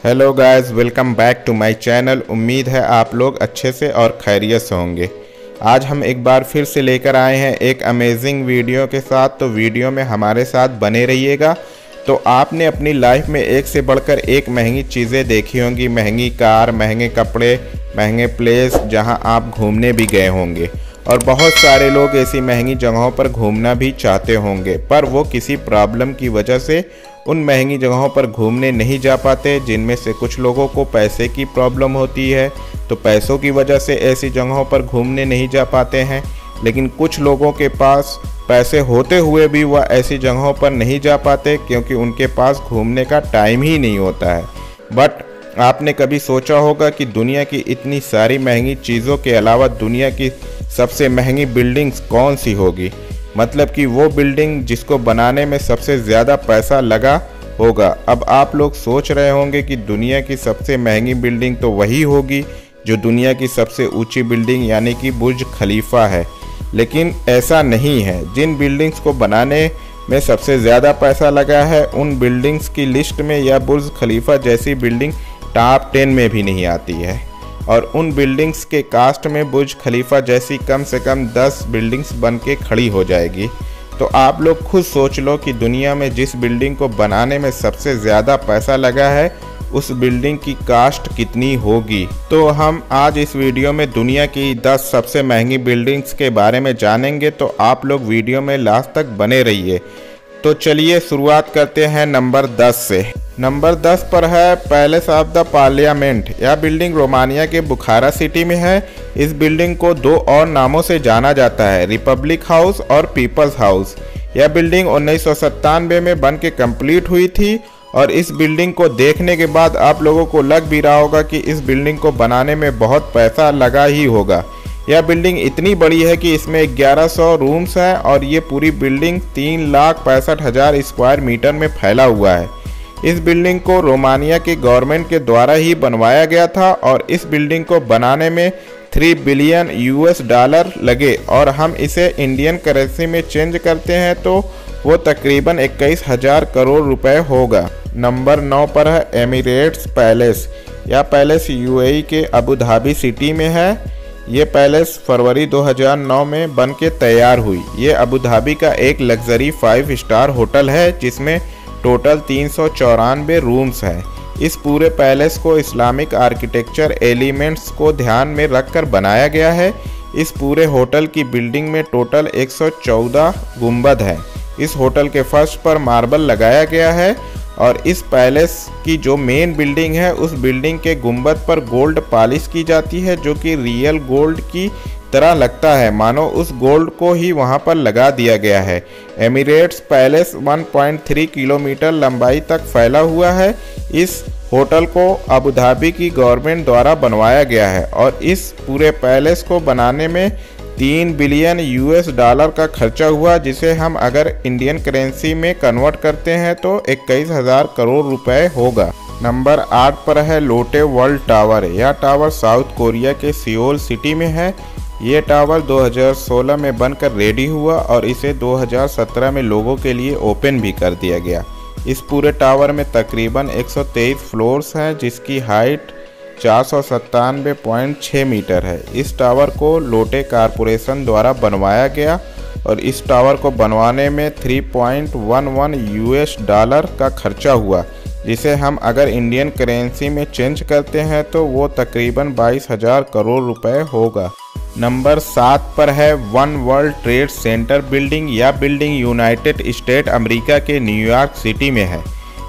Hello guys, welcome back to my channel. उम्मीद है आप लोग अच्छे से और खैरियत से होंगे। आज हम एक बार फिर से लेकर आए हैं एक अमेजिंग वीडियो के साथ। तो वीडियो में हमारे साथ बने रहिएगा। तो आपने अपनी लाइफ में एक से बढ़कर एक महंगी चीज़ें देखी होंगी, महंगी कार, महंगे कपड़े, महंगे प्लेस जहां आप घूमने भी गए होंगे। और बहुत सारे लोग ऐसी महंगी जगहों पर घूमना भी चाहते होंगे, पर वो किसी प्रॉब्लम की वजह से उन महंगी जगहों पर घूमने नहीं जा पाते। जिनमें से कुछ लोगों को पैसे की प्रॉब्लम होती है, तो पैसों की वजह से ऐसी जगहों पर घूमने नहीं जा पाते हैं। लेकिन कुछ लोगों के पास पैसे होते हुए भी वह ऐसी जगहों पर नहीं जा पाते क्योंकि उनके पास घूमने का टाइम ही नहीं होता है। बट आपने कभी सोचा होगा कि दुनिया की इतनी सारी महंगी चीज़ों के अलावा दुनिया की सबसे महंगी बिल्डिंग्स कौन सी होगी? मतलब कि वो बिल्डिंग जिसको बनाने में सबसे ज़्यादा पैसा लगा होगा। अब आप लोग सोच रहे होंगे कि दुनिया की सबसे महंगी बिल्डिंग तो वही होगी जो दुनिया की सबसे ऊंची बिल्डिंग यानी कि बुर्ज खलीफा है। लेकिन ऐसा नहीं है। जिन बिल्डिंग्स को बनाने में सबसे ज़्यादा पैसा लगा है उन बिल्डिंग्स की लिस्ट में या बुर्ज खलीफा जैसी बिल्डिंग टॉप 10 में भी नहीं आती है। और उन बिल्डिंग्स के कास्ट में बुर्ज खलीफा जैसी कम से कम 10 बिल्डिंग्स बन के खड़ी हो जाएगी। तो आप लोग खुद सोच लो कि दुनिया में जिस बिल्डिंग को बनाने में सबसे ज़्यादा पैसा लगा है उस बिल्डिंग की कास्ट कितनी होगी। तो हम आज इस वीडियो में दुनिया की 10 सबसे महंगी बिल्डिंग्स के बारे में जानेंगे। तो आप लोग वीडियो में लास्ट तक बने रहिए। तो चलिए शुरुआत करते हैं नंबर 10 से। नंबर 10 पर है पैलेस ऑफ द पार्लियामेंट। यह बिल्डिंग रोमानिया के बुखारा सिटी में है। इस बिल्डिंग को दो और नामों से जाना जाता है, रिपब्लिक हाउस और पीपल्स हाउस। यह बिल्डिंग 1997 में बन के कंप्लीट हुई थी। और इस बिल्डिंग को देखने के बाद आप लोगों को लग भी रहा होगा कि इस बिल्डिंग को बनाने में बहुत पैसा लगा ही होगा। यह बिल्डिंग इतनी बड़ी है कि इसमें 1100 रूम्स हैं और ये पूरी बिल्डिंग 3,65,000 स्क्वायर मीटर में फैला हुआ है। इस बिल्डिंग को रोमानिया के गवर्नमेंट के द्वारा ही बनवाया गया था और इस बिल्डिंग को बनाने में 3 बिलियन US$ लगे। और हम इसे इंडियन करेंसी में चेंज करते हैं तो वो तकरीबन 21,000 करोड़ रुपए होगा। नंबर 9 पर है एमिरेट्स पैलेस। यह पैलेस UAE के अबू धाबी सिटी में है। ये पैलेस फरवरी 2009 में बन के तैयार हुई। ये अबू धाबी का एक लग्जरी 5 स्टार होटल है जिसमें टोटल 394 रूम्स हैं। इस पूरे पैलेस को इस्लामिक आर्किटेक्चर एलिमेंट्स को ध्यान में रखकर बनाया गया है। इस पूरे होटल की बिल्डिंग में टोटल 114 गुंबद हैं। इस होटल के फर्श पर मार्बल लगाया गया है और इस पैलेस की जो मेन बिल्डिंग है उस बिल्डिंग के गुंबद पर गोल्ड पॉलिश की जाती है जो कि रियल गोल्ड की तरह लगता है, मानो उस गोल्ड को ही वहां पर लगा दिया गया है। एमिरेट्स पैलेस 1.3 किलोमीटर लंबाई तक फैला हुआ है। इस होटल को अबू धाबी की गवर्नमेंट द्वारा बनवाया गया है और इस पूरे पैलेस को बनाने में 3 बिलियन US$ का खर्चा हुआ, जिसे हम अगर इंडियन करेंसी में कन्वर्ट करते हैं तो 21,000 करोड़ रुपए होगा। नंबर 8 पर है लोटे वर्ल्ड टावर। यह टावर साउथ कोरिया के सियोल सिटी में है। ये टावर 2016 में बनकर रेडी हुआ और इसे 2017 में लोगों के लिए ओपन भी कर दिया गया। इस पूरे टावर में तकरीबन 123 फ्लोर्स हैं जिसकी हाइट 497.6 मीटर है। इस टावर को लोटे कारपोरेशन द्वारा बनवाया गया और इस टावर को बनवाने में 3.11 US$ का खर्चा हुआ, जिसे हम अगर इंडियन करेंसी में चेंज करते हैं तो वो तकरीबन 22,000 करोड़ रुपए होगा। नंबर 7 पर है one world trade centre building. यह बिल्डिंग यूनाइटेड स्टेट अमेरिका के न्यूयॉर्क सिटी में है।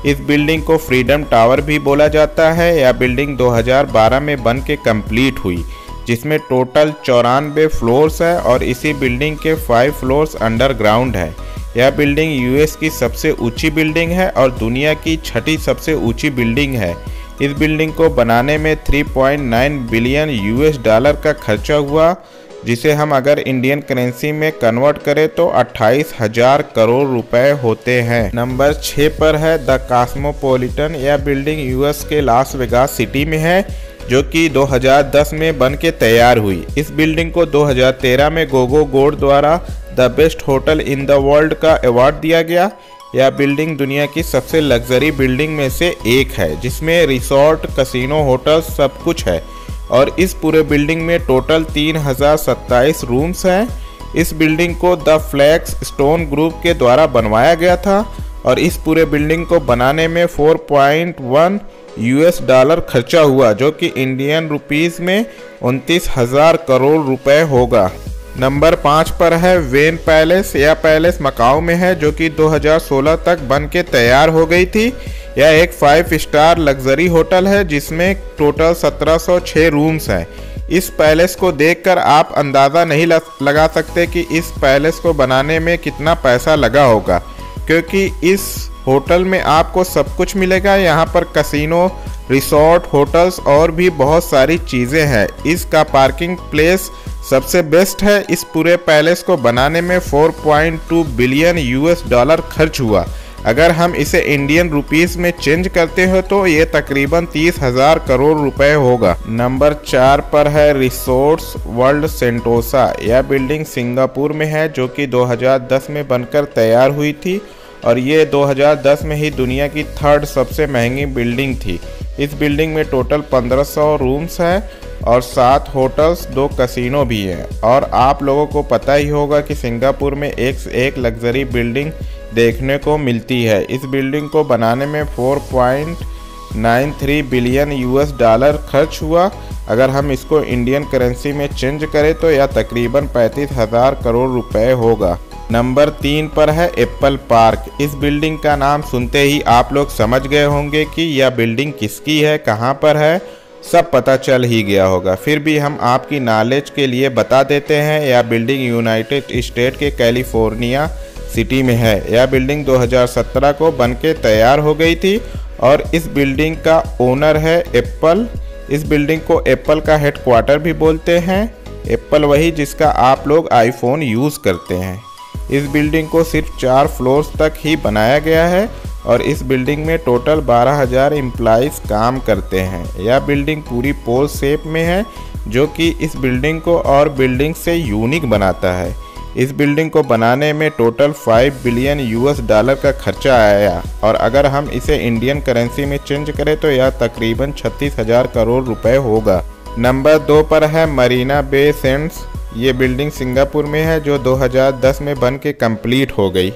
इस बिल्डिंग को फ्रीडम टावर भी बोला जाता है। यह बिल्डिंग 2012 में बन के कंप्लीट हुई जिसमें टोटल 94 फ्लोर्स है और इसी बिल्डिंग के 5 फ्लोर्स अंडरग्राउंड है। यह बिल्डिंग US की सबसे ऊंची बिल्डिंग है और दुनिया की 6ठी सबसे ऊंची बिल्डिंग है। इस बिल्डिंग को बनाने में 3.9 बिलियन US$ का खर्चा हुआ, जिसे हम अगर इंडियन करेंसी में कन्वर्ट करें तो 28,000 करोड़ रुपए होते हैं। नंबर 6 पर है द कॉस्मोपॉलिटन। यह बिल्डिंग US के लास वेगास सिटी में है जो कि 2010 में बन के तैयार हुई। इस बिल्डिंग को 2013 में गोगो गोल्ड द्वारा the best hotel in the world का अवार्ड दिया गया। यह बिल्डिंग दुनिया की सबसे लग्जरी बिल्डिंग में से एक है, जिसमें रिसोर्ट, कैसीनो, होटल सब कुछ है। और इस पूरे बिल्डिंग में टोटल 3027 रूम्स हैं। इस बिल्डिंग को द फ्लैक्स स्टोन ग्रुप के द्वारा बनवाया गया था और इस पूरे बिल्डिंग को बनाने में 4.1 US डॉलर खर्चा हुआ, जो कि इंडियन रुपीस में 29,000 करोड़ रुपए होगा। नंबर 5 पर है वेन पैलेस। यह पैलेस मकाऊ में है, जो कि 2016 तक बन के तैयार हो गई थी। यह एक 5 स्टार लग्जरी होटल है जिसमें टोटल 1706 रूम्स हैं। इस पैलेस को देखकर आप अंदाज़ा नहीं लगा सकते कि इस पैलेस को बनाने में कितना पैसा लगा होगा, क्योंकि इस होटल में आपको सब कुछ मिलेगा। यहाँ पर कैसीनो, रिसोर्ट, होटल्स और भी बहुत सारी चीज़ें हैं। इसका पार्किंग प्लेस सबसे बेस्ट है। इस पूरे पैलेस को बनाने में 4.2 बिलियन US डॉलर खर्च हुआ। अगर हम इसे इंडियन रुपीस में चेंज करते हो तो ये तकरीबन 30,000 करोड़ रुपए होगा। नंबर 4 पर है रिसोर्ट्स वर्ल्ड सेंटोसा। यह बिल्डिंग सिंगापुर में है, जो कि 2010 में बनकर तैयार हुई थी और ये 2010 में ही दुनिया की 3rd सबसे महंगी बिल्डिंग थी। इस बिल्डिंग में टोटल 1500 रूम्स हैं और 7 होटल्स, 2 कैसीनो भी हैं। और आप लोगों को पता ही होगा कि सिंगापुर में एक से एक लग्जरी बिल्डिंग देखने को मिलती है। इस बिल्डिंग को बनाने में 4.93 बिलियन US डॉलर खर्च हुआ। अगर हम इसको इंडियन करेंसी में चेंज करें तो यह तकरीबन 35,000 करोड़ रुपए होगा। नंबर 3 पर है एप्पल पार्क। इस बिल्डिंग का नाम सुनते ही आप लोग समझ गए होंगे कि यह बिल्डिंग किसकी है, कहाँ पर है, सब पता चल ही गया होगा। फिर भी हम आपकी नॉलेज के लिए बता देते हैं। यह बिल्डिंग यूनाइटेड स्टेट के कैलिफोर्निया सिटी में है। यह बिल्डिंग 2017 को बनके तैयार हो गई थी और इस बिल्डिंग का ओनर है एप्पल। इस बिल्डिंग को एप्पल का हेडक्वार्टर भी बोलते हैं। एप्पल वही जिसका आप लोग आईफोन यूज़ करते हैं। इस बिल्डिंग को सिर्फ 4 फ्लोर्स तक ही बनाया गया है और इस बिल्डिंग में टोटल 12,000 एम्प्लॉइज़ काम करते हैं। यह बिल्डिंग पूरी पोल शेप में है, जो कि इस बिल्डिंग को और बिल्डिंग से यूनिक बनाता है। इस बिल्डिंग को बनाने में टोटल 5 बिलियन US डॉलर का खर्चा आया और अगर हम इसे इंडियन करेंसी में चेंज करें तो यह तकरीबन 36,000 करोड़ रुपए होगा। नंबर 2 पर है मरीना बे सैंड्स। ये बिल्डिंग सिंगापुर में है, जो 2010 में बन के कंप्लीट हो गई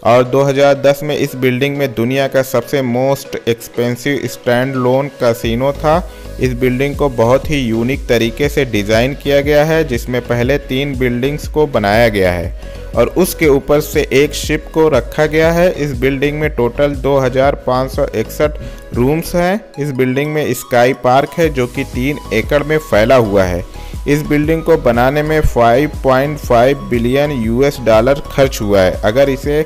और 2010 में इस बिल्डिंग में दुनिया का सबसे most expensive stand loan casino था। इस बिल्डिंग को बहुत ही यूनिक तरीके से डिज़ाइन किया गया है, जिसमें पहले 3 बिल्डिंग्स को बनाया गया है और उसके ऊपर से एक शिप को रखा गया है। इस बिल्डिंग में टोटल 2561 रूम्स हैं। इस बिल्डिंग में स्काई पार्क है, जो कि 3 एकड़ में फैला हुआ है। इस बिल्डिंग को बनाने में 5.5 बिलियन US डॉलर खर्च हुआ है। अगर इसे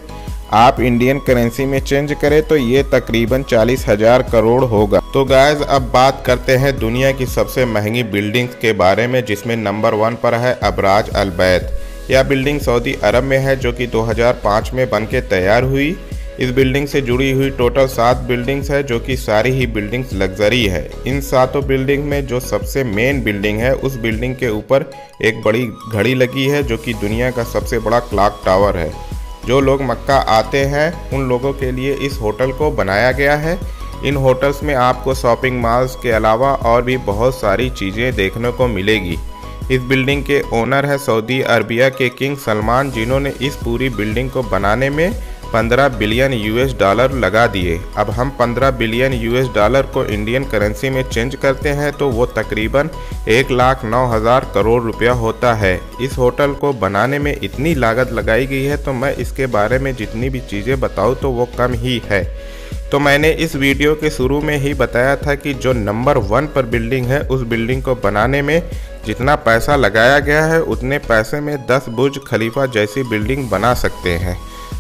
आप इंडियन करेंसी में चेंज करें तो ये तकरीबन 40,000 करोड़ होगा। तो गाइस, अब बात करते हैं दुनिया की सबसे महंगी बिल्डिंग्स के बारे में, जिसमें नंबर 1 पर है अबराज अल बैत। यह बिल्डिंग सऊदी अरब में है, जो कि 2005 में बनके तैयार हुई। इस बिल्डिंग से जुड़ी हुई टोटल 7 बिल्डिंग्स है, जो कि सारी ही बिल्डिंग्स लग्जरी है। इन 7 बिल्डिंग में जो सबसे मेन बिल्डिंग है, उस बिल्डिंग के ऊपर एक बड़ी घड़ी लगी है, जो कि दुनिया का सबसे बड़ा क्लॉक टावर है। जो लोग मक्का आते हैं उन लोगों के लिए इस होटल को बनाया गया है। इन होटल्स में आपको शॉपिंग मॉल्स के अलावा और भी बहुत सारी चीज़ें देखने को मिलेगी। इस बिल्डिंग के ओनर है सऊदी अरबिया के किंग सलमान, जिन्होंने इस पूरी बिल्डिंग को बनाने में 15 बिलियन US डॉलर लगा दिए। अब हम 15 बिलियन US डॉलर को इंडियन करेंसी में चेंज करते हैं तो वो तकरीबन 1,09,000 करोड़ रुपया होता है। इस होटल को बनाने में इतनी लागत लगाई गई है, तो मैं इसके बारे में जितनी भी चीज़ें बताऊँ तो वो कम ही है। तो मैंने इस वीडियो के शुरू में ही बताया था कि जो नंबर 1 पर बिल्डिंग है, उस बिल्डिंग को बनाने में जितना पैसा लगाया गया है, उतने पैसे में 10 बुर्ज खलीफा जैसी बिल्डिंग बना सकते हैं।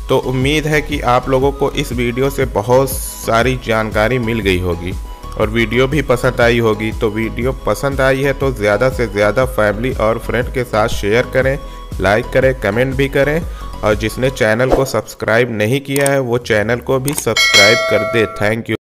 तो उम्मीद है कि आप लोगों को इस वीडियो से बहुत सारी जानकारी मिल गई होगी और वीडियो भी पसंद आई होगी। तो वीडियो पसंद आई है तो ज़्यादा से ज़्यादा फैमिली और फ्रेंड के साथ शेयर करें, लाइक करें, कमेंट भी करें और जिसने चैनल को सब्सक्राइब नहीं किया है वो चैनल को भी सब्सक्राइब कर दे। Thank you.